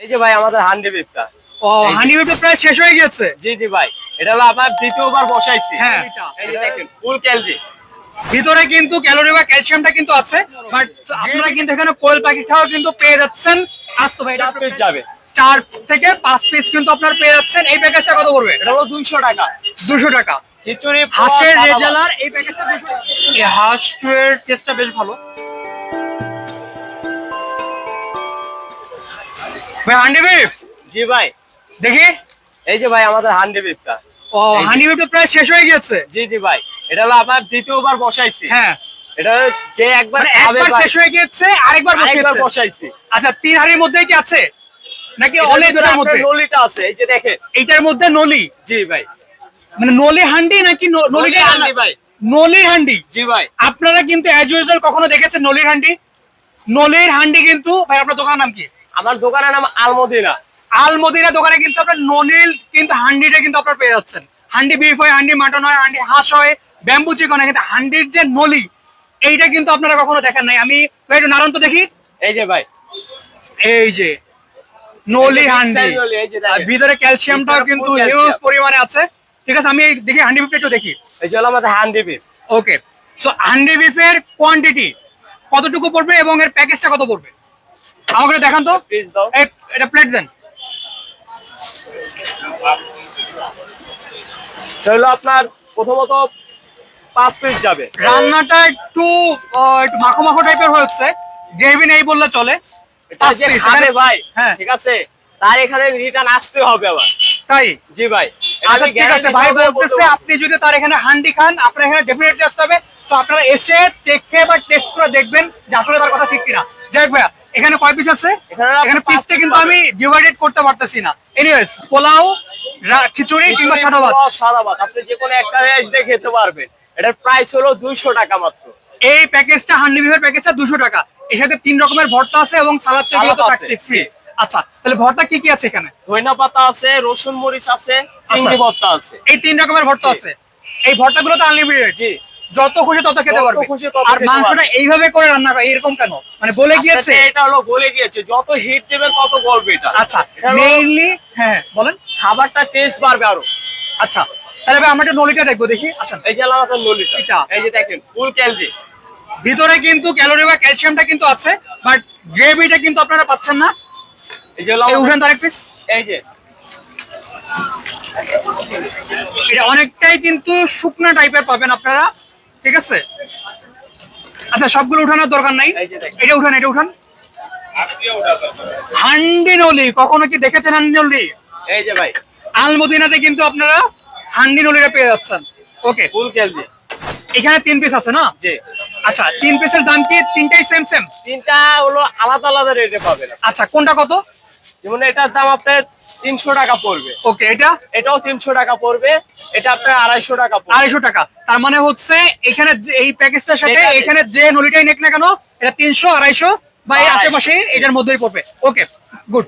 এই যে ভাই আমাদের হান্ডি বিফটা। ও হান্ডি বিফটা প্রায় শেষ হয়ে গেছে। জি জি ভাই, এটা হলো আমার দ্বিতীয়বার বসাইছি। হ্যাঁ, এই যে দেখেন ফুল ক্যালোরি। ভিতরে কিন্তু ক্যালোরি বা ক্যালসিয়ামটা কিন্তু আছে, বাট আপনারা কিন্তু এখানে কোয়েল পাখিটাও কিন্তু পেয়ে যাচ্ছেন। আস্ত ভাই 4 পিস যাবে, 4 থেকে 5 পিস কিন্তু আপনারা পেয়ে যাচ্ছেন। এই প্যাকেজটা কত পড়বে? এটা হলো 200 টাকা। 200 টাকা। খিচুড়ি হাঁসের রেজালার এই প্যাকেজটা 200 টাকা। এই হাঁস চুয়ের টেস্টটা বেশ ভালো। ভাই হান্ডি বিফ। জি ভাই, দেখি। এই যে ভাই আমাদের হান্ডি বিফটা। ও হান্ডি বিফটা প্রায় শেষ হয়ে গেছে। জি জি ভাই, এটা হলো আমার দ্বিতীয়বার বসাইছি। হ্যাঁ, এটা যে একবার একবার শেষ হয়ে গেছে আরেকবার বসাইছি। আচ্ছা, 3 হাড়ির মধ্যেই কি আছে নাকি অনেক দুটার মধ্যে? নলিটা আছে, এই যে দেখেন এইটার মধ্যে নলি। জি ভাই, মানে নলি হান্ডি নাকি নলিটা হান্ডি ভাই? নলির হান্ডি। জি ভাই, আপনারা কিন্তু অ্যাজ ইউজুয়াল কখনো দেখেছেন নলির হান্ডি? নলির হান্ডি কিন্তু ভাই আপনার দোকানের নাম কি? আমার দোকানের নাম আলমদিনা। আলমদিনা দোকানে কিন্তু আপনার নলির কিন্তু হান্ডিটা কিন্তু আপনারা পেয়ে যাচ্ছেন। হান্ডি বিফ হয়, হান্ডি মাটন হয়, হান্ডি হাঁস হয়, ব্যাম্বু চিকন হয়, কিন্তু হান্ডির যে নলি এইটা কিন্তু আপনারা কখনো দেখেন নাই। আমি ভাই একটু নারায়ণ তো দেখি। এই যে ভাই, এই যে নলি হান্ডি, এই যে দেখেন ভিতরে ক্যালসিয়ামটাও কিন্তু হিউজ পরিমাণে আছে। ঠিক আছে, আমি দেখি হান্ডি বিফটা একটু দেখি। এই যে হলো আমাদের হান্ডি বিফ। ওকে, সো হান্ডি বিফের কোয়ান্টিটি কতটুকু পড়বে এবং এর প্যাকেজটা কত পড়বে আমাকে দেখান তো। প্লিজ দাও, এটা প্লেট দেন। হলো আপনার প্রথমত 5 পিস যাবে। রান্নাটা একটু একটু মাখো মাখো টাইপের হচ্ছে, গ্রেভি নেই বললে চলে। এটা যে খাবে ভাই, হ্যাঁ ঠিক আছে, তার এখানে রিটার্ন আসতে হবে আবার। তাই? জি ভাই, আচ্ছা ঠিক আছে, ভাই বলতেছে আপনি যদি তার এখানে হান্ডি খান আপনার এখানে ডেফিনেটলি আসতে হবে। তো আপনারা এসে চেক খেয়ে বা টেস্ট করে দেখবেন যে আসলে তার কথা ঠিক কিনা। যাই ভাইয়া, এখানে কয় পিস আছে? এখানে পিসটা কিন্তু আমি ডিভাইডেড করতে পারতেছি না। এনিওয়েজ, পোলাও, খিচুড়ি কিংবা সাদা ভাত, আপনি যে কোনো একটা রাইস দিয়ে খেতে পারবেন। এটার প্রাইস হলো 200 টাকা মাত্র। এই প্যাকেজটা হান্ডি বিফের প্যাকেজটা 200 টাকা। এর সাথে 3 রকমের ভর্তা আছে এবং সালাদ তো থাকছে ফ্রি। আচ্ছা, তাহলে ভর্তা কি কি আছে এখানে? ধনিয়া পাতা আছে, রসুন মরিচ আছে, চিংড়ি ভর্তা আছে। এই 3 রকমের ভর্তা আছে। এই ভর্তাগুলো তো আনলিমিটেড। জি, যত খুশি তত খেতে পারবে। আর মাংসটা এইভাবে করে রান্না করে এরকম কেন? মানে গলে গিয়েছে? এটা হলো গলে গিয়েছে, যত হিট দেবেন তত গলবে এটা। আচ্ছা, মেইনলি হ্যাঁ বলেন, খাবারটা টেস্ট বাড়বে আরো। আচ্ছা, তাহলে ভাই আমরা একটা নলিটা দেখবো, দেখি আসেন। এই যে আমাদের নলিটা, এটা এই যে দেখেন ফুল ক্যালোরি। ভিতরে কিন্তু ক্যালোরি বা ক্যালসিয়ামটা কিন্তু আছে, বাট গ্রেভিটা কিন্তু আপনারা পাচ্ছেন না। এই যে উঠেন তো আরেক পিস। এই যে এটা অনেকটাই কিন্তু শুকনা টাইপের পাবেন আপনারা, ঠিক আছে? আচ্ছা, সবগুলো উঠানোর দরকার নাই, এটা উঠান, এটা উঠান। হান্ডি নলি কখনো কি দেখেছেন? হান্ডি নলি এই যে ভাই, আলমদিনাতে কিন্তু আপনারা হান্ডি নলিটা পেয়ে যাচ্ছেন। ওকে, ফুল ক্যালোরি। এখানে 3 পিস আছে না? জি। আচ্ছা, 3 পিসের দাম কি তিনটাই সেম সেম? তিনটা হলো আলাদা আলাদা রেটে পাবেন। আচ্ছা, কোনটা কত? যেমন এটার দাম আপনার 300 টাকা পড়বে। ওকে, এটাও 300 টাকা পড়বে। এটা আপনার 250 টাকা পড়বে। 250 টাকা। তার মানে হচ্ছে এখানে এই প্যাকেজটার সাথে এখানে যে নলিটাই নেক না কেন এটা 300 250 বা এই আশেপাশে এটার মধ্যেই পড়বে। ওকে, গুড।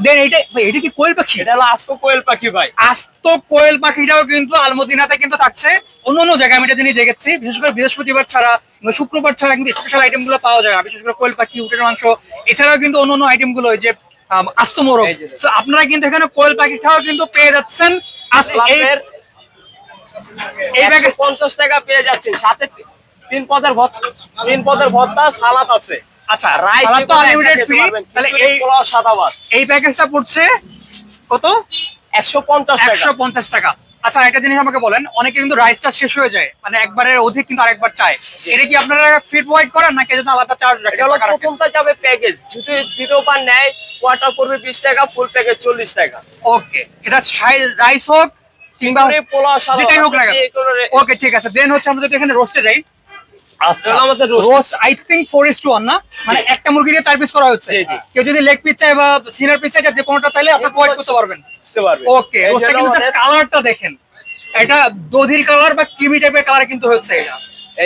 দেন এইটা ভাই, এটা কি কোয়েল পাখি? এটা হলো আস্ত কোয়েল পাখি ভাই। আস্ত কোয়েল পাখিটাও কিন্তু আলমদিনাতে কিন্তু থাকছে। অন্য জায়গায় আমি এটা জিনিস দেখেছি, বিশেষ করে বৃহস্পতিবার ছাড়া শুক্রবার ছাড়া কিন্তু স্পেশাল আইটেম গুলো পাওয়া যায় না। বিশেষ করে কোয়েল পাখি, উটের মাংস, এছাড়াও কিন্তু অন্য আইটেম গুলো যে আস্ত মোরগ। তো আপনারা কিন্তু এখানে কোয়েল পাখিটাও কিন্তু পেয়ে যাচ্ছেন। আস্ত এই প্যাকেজ 50 টাকা পেয়ে যাচ্ছেন, সাথে 3 পদের ভর্তা, সালাদ আছে। আচ্ছা, সালাদ তো আনলিমিটেড ফ্রি। তাহলে এই পোলাও, সাদা ভাত, এই প্যাকেজটা পড়ছে কত? 150 টাকা। 150 টাকা। আচ্ছা, একটা জিনিস আমাকে বলেন, অনেকে কিন্তু রাইসটা শেষ হয়ে যায়, মানে একবারের অধিক কিন্তু আরেকবার চায়। এটা কি আপনারা ফ্রি প্রোভাইড করেন নাকি যদি আলাদা চার্জ রাখেন? এটা হলো প্রথমটা যাবে প্যাকেজ, যদি দ্বিতীয়বার নেয় কোয়ার্টার পড়বে 20 টাকা, ফুল প্যাকেজ 40 টাকা। ওকে, এটা রাইস হোক কিংবা পোলাও, সাদা যেটাই হোক না কেন। ওকে, ঠিক আছে। দেন হচ্ছে আমরা যদি এখানে রোস্টে যাই, আচ্ছা আমাদের রোস্ট আই থিংক 4:1 না, মানে একটা মুরগি দিয়ে 4 পিস করা হচ্ছে। কেউ যদি লেগ পিস চায় বা সিনার পিস চায়, যে কোনোটা চাইলে আপনি প্রোভাইড করতে পারবেন। ওকে, রোস্টটা কিন্তু কালারটা দেখেন, এটা দধির কালার বা ক্রিমি টাইপের কালার কিন্তু হচ্ছে এটা,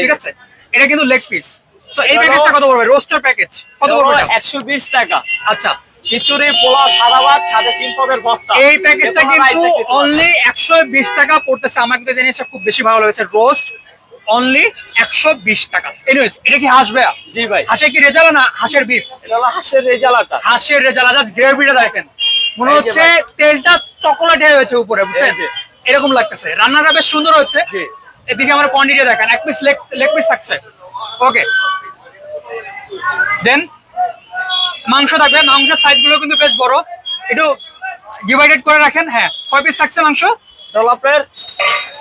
ঠিক আছে? এটা কিন্তু লেগ পিস। সো এই প্যাকেজটা কত পড়বে? রোস্টার প্যাকেজ কত পড়বে? 120 টাকা। আচ্ছা, খিচুড়ি, পোলাও, সাদা ভাত, সাথে 3 পদের ভর্তা। এই প্যাকেজটা কিন্তু অনলি 120 টাকা পড়তেছে। আমার কিন্তু জিনিসটা খুব বেশি ভালো লেগেছে। রোস্ট, অনলি 120 টাকা। এনিওয়েজ, এটা কি হাঁস ভাইয়া? জি ভাই, হাঁসের কি রেজালা না হাঁসের বিফ? এটা হলো হাঁসের রেজালাটা। হাঁসের রেজালা, জাস্ট গ্রেভিটা দেখেন, মনে এই যে হচ্ছে ভাই। তেলটা চকোলেট হয়ে হয়েছে উপরে, বুঝছেন? এই যে। এরকম লাগতেছে, রান্নাটা বেশ সুন্দর হচ্ছে। জি। এদিকে আমার কোয়ান্টিটি দেখেন, এক পিস লেগ পিস থাকছে। ওকে, দেন মাংস থাকবে, মাংসের সাইজ গুলো কিন্তু বেশ বড়, একটু ডিভাইডেড করে রাখেন। হ্যাঁ, কয় পিস থাকছে মাংস? এটা হলো আপনার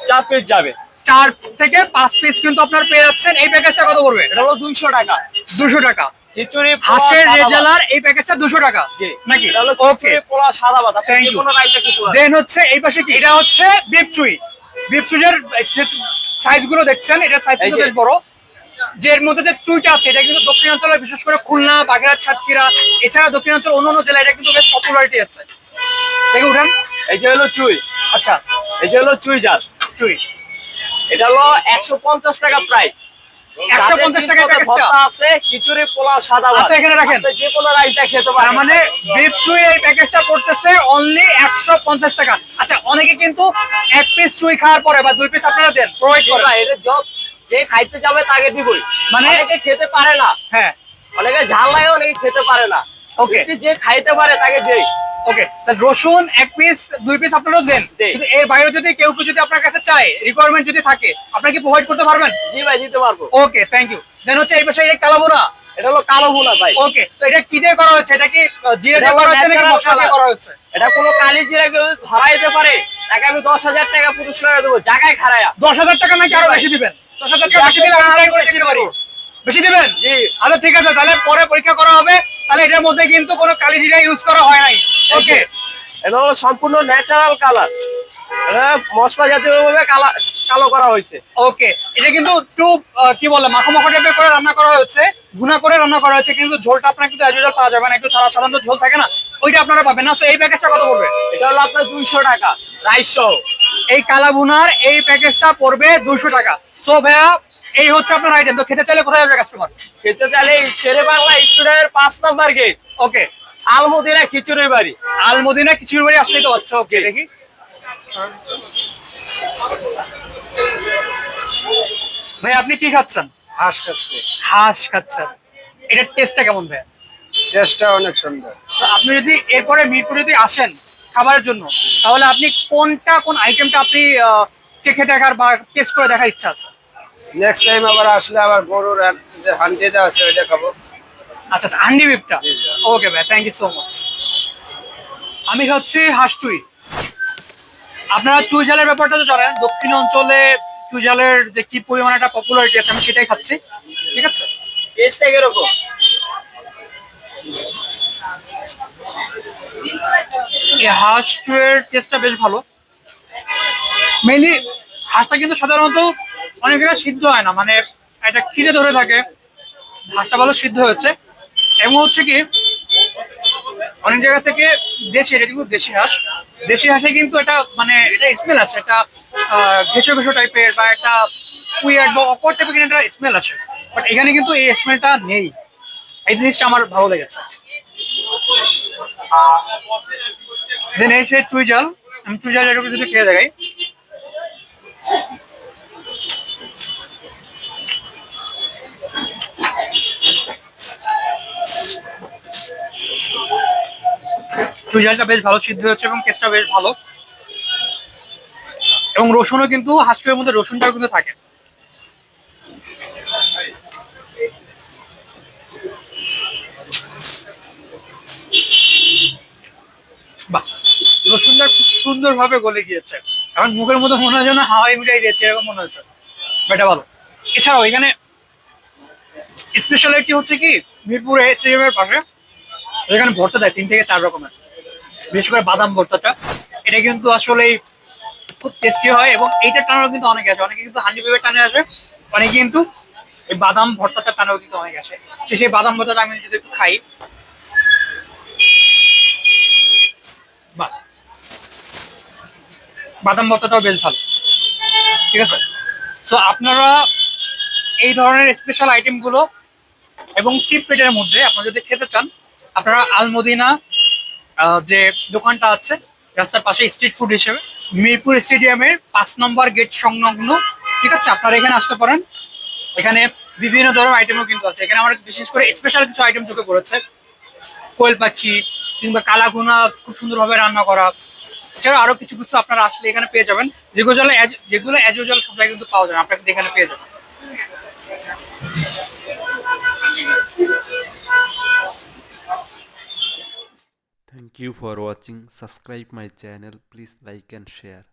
4 পিস যাবে। 4 থেকে 5 পিস কিন্তু আপনার পেয়ে যাচ্ছেন। এই প্যাকেজটা কত পড়বে? এটা হলো 200 টাকা। 200 টাকা। খিচুড়ি, পোলাও, হাঁসের সাদা ভাত। রেজালার এই প্যাকেজটা 200 টাকা জি, নাকি? এটা হলো ওকে, খিচুড়ি, পোলাও, সাদা ভাত। আপনি থ্যাংক যে ইউ। কোনো রাইসে কিছু আছে। দেন হচ্ছে এই পাশে কি, এটা হচ্ছে বিফ চুই। বিফ চুইয়ের সাইজ গুলো দেখছেন, এটা সাইজ এই কিন্তু যে। বেশ বড়। যে এর মধ্যে যে চুইটা আছে, এটা কিন্তু দক্ষিণাঞ্চলে, বিশেষ করে খুলনা, বাগেরহাট, সাতক্ষীরা, এছাড়া দক্ষিণাঞ্চল অন্যান্য জেলা এটা কিন্তু বেশ পপুলারিটি আছে। দেখে উঠান। এই যে হলো চুই। আচ্ছা, এই যে হলো চুই জাত। চুই এটা হলো 150 টাকা প্রাইস। 150 টাকা প্যাকেজটা। ভর্তা আছে, খিচুড়ি, পোলাও, সাদা ভাত। আচ্ছা, এখানে রাখেন। আপনি যে কোনো রাইসটা খেতে তার পারেন। মানে বিফ চুই এই প্যাকেজটা পড়তেছে অনলি 150 টাকা। আচ্ছা, অনেকে কিন্তু এক পিস চুই খাওয়ার পরে বা 2 পিস আপনারা দেন, প্রোভাইড জি করেন। ভাই, এটা যে খাইতে যাবে তাকে দিবই। মানে- অনেকে খেতে পারে না, হ্যাঁ, অনেকে ঝাল লাগে, অনেকে খেতে পারে না। ওকে। কিন্তু যে খাইতে পারে তাকে দেই। ওকে, রসুন এক পিস 2 পিস আপনারা দেন, দেই। কিন্তু এর বাইরে যদি কেউ যদি আপনার কাছে চায়, রিকোয়ারমেন্ট যদি থাকে, আপনারা কি প্রোভাইড করতে পারবেন? জি ভাই, দিতে পারবো। ওকে, থ্যাংক ইউ। দেন হচ্ছে এই পাশে এই কালাবোনা। এটা হলো কালো ভুনা ভাই। ওকে, তো এটা কি দিয়ে করা হচ্ছে? এটা কি জিরে দিয়ে এটা করা হচ্ছে নাকি natural মশলা দিয়ে color। করা হচ্ছে? এটা কোনো কালি জিরা কেউ ধরাই দিতে পারে, তাকে আমি 10,000 টাকা পুরস্কার দেবো, জায়গায় খারায়া। 10,000 টাকা নাকি আরো জি ভাই। বেশি দিবেন? 10,000 টাকা বেশি দিলে আমি ট্রাই করে দেখতে পারি। বেশি দিবেন? জি। আচ্ছা, ঠিক আছে, তাহলে পরে পরীক্ষা করা হবে। তাহলে এটার মধ্যে কিন্তু কোনো কালি জিরা ইউজ করা হয় নাই। ওকে, এটা হলো সম্পূর্ণ ন্যাচারাল কালার। এটা মশলা জাতীয় ভাবে কালো করা হয়েছে। ওকে, এটা কিন্তু একটু কি বলে, মাখো মাখো টাইপের করে রান্না করা হয়েছে, ভুনা করে রান্না করা হয়েছে, কিন্তু ঝোলটা আপনার কিন্তু অ্যাজ ইউজুয়াল পাওয়া যাবে না, একটু সাধারণত ঝোল থাকে না, ওইটা আপনারা পাবেন না। তো এই প্যাকেজটা কত পড়বে? এটা হলো আপনার 200 টাকা রাইস সহ। এই কালা ভুনার এই প্যাকেজটা পড়বে 200 টাকা। সো ভাইয়া, এই হচ্ছে আপনার আইটেম। তো খেতে চাইলে কোথায় যাবে কাস্টমার? খেতে চাইলে শেরে বাংলা স্টুডেন্টের 5 নম্বর গেট, ওকে, আলমদিনা খিচুড়ির বাড়ি। আলমদিনা খিচুড়ি বাড়ি আসলেই তো হচ্ছে। ওকে, জি। দেখি। ভাই, আপনি কি খাচ্ছেন? হাঁস খাচ্ছে, হাঁস খাচ্ছেন। এটার টেস্টটা কেমন ভাই? টেস্টটা অনেক সুন্দর। তো আপনি যদি এরপরে মিরপুরে যদি আসেন খাবারের জন্য, তাহলে আপনি কোন আইটেমটা আপনি চেখে দেখার বা টেস্ট করে দেখার ইচ্ছা আছে? নেক্সট টাইম আবার আসলে আবার গরুর যে হান্ডিটা আছে ওইটা খাবো। আচ্ছা আচ্ছা, হান্ডি বিফটা। জি, জি। ওকে ভাই, থ্যাংক ইউ সো মাচ। আমি হচ্ছে হাঁস চুই। আপনারা চুই ঝালের ব্যাপারটা তো জানেন, দক্ষিণ অঞ্চলে চুই ঝালের যে কি পরিমাণে একটা পপুলারিটি আছে, আমি সেটাই খাচ্ছি। ঠিক আছে, টেস্টটা কিরকম? এই হাঁস চুইয়ের টেস্টটা বেশ ভালো। মেইনলি হাঁসটা কিন্তু সাধারণত অনেক জায়গায় সিদ্ধ হয় না, মানে এটা খিদে ধরে থাকে। হাঁসটা ভালো সিদ্ধ হয়েছে, এবং হচ্ছে কি অনেক জায়গা থেকে দেশি, এটা কিন্তু দেশি হাঁস, দেশি হাঁসে কিন্তু এটা মানে এটা স্মেল আছে, এটা ঘেঁষো ঘেঁষো টাইপের বা একটা উইয়ার্ড বা অকওয়ার্ড টাইপের কিন্তু একটা স্মেল আছে, বাট এখানে কিন্তু এই স্মেলটা নেই। এই জিনিসটা আমার ভালো লেগেছে। দেন এই সে চুই জাল, আমি চুই জাল এরকম যদি খেয়ে দেখাই। চুই ঝালটা বেশ ভালো সিদ্ধ হয়েছে এবং টেস্টটা বেশ ভালো, এবং রসুনও কিন্তু হাঁসের মধ্যে রসুনটাও কিন্তু থাকে। বাহ, রসুনটা খুব সুন্দর ভাবে গলে গিয়েছে, এখন মুখের মধ্যে মনে হয় যেন হাওয়াই মিটাই দিয়েছে, এরকম মনে হচ্ছে। এটা ভালো। এছাড়াও এখানে স্পেশালিটি হচ্ছে কি, মিরপুর স্টেডিয়ামের পাশে এখানে ভর্তা দেয় 3 থেকে 4 রকমের, বিশেষ করে বাদাম ভর্তাটা, এটা কিন্তু আসলেই খুব টেস্টি হয়, এবং এইটা টানাও কিন্তু অনেকে আসে, অনেকে কিন্তু হান্ডি পেঁপে টানে আসে, অনেকে কিন্তু এই বাদাম ভর্তাটা টানাও কিন্তু অনেকে আসে। সেই বাদাম ভর্তাটা আমি যদি একটু খাই, বাহ, বাদাম ভর্তাটাও বেশ ভালো। ঠিক আছে, তো আপনারা এই ধরনের স্পেশাল আইটেম গুলো এবং চিপ রেটের মধ্যে আপনারা যদি খেতে চান, আপনারা আলমদিনা যে দোকানটা আছে রাস্তার পাশে স্ট্রিট ফুড হিসেবে, মিরপুর স্টেডিয়ামের 5 নম্বর গেট সংলগ্ন ঠিক আছে, আপনারা এখানে আসতে পারেন। এখানে বিভিন্ন ধরনের আইটেমও কিন্তু আছে। এখানে আমার বিশেষ করে স্পেশাল কিছু আইটেম চোখে পড়েছে, কোয়েল পাখি কিংবা কালাগুনা খুব সুন্দরভাবে রান্না করা। এছাড়া আরো কিছু কিছু আপনারা আসলে এখানে পেয়ে যাবেন, যেগুলো অ্যাজ ইউজুয়াল সব জায়গায় কিন্তু পাওয়া যায় না, আপনারা কিন্তু এখানে পেয়ে যাবেন। Thank you for watching. Subscribe my channel. Please like and share.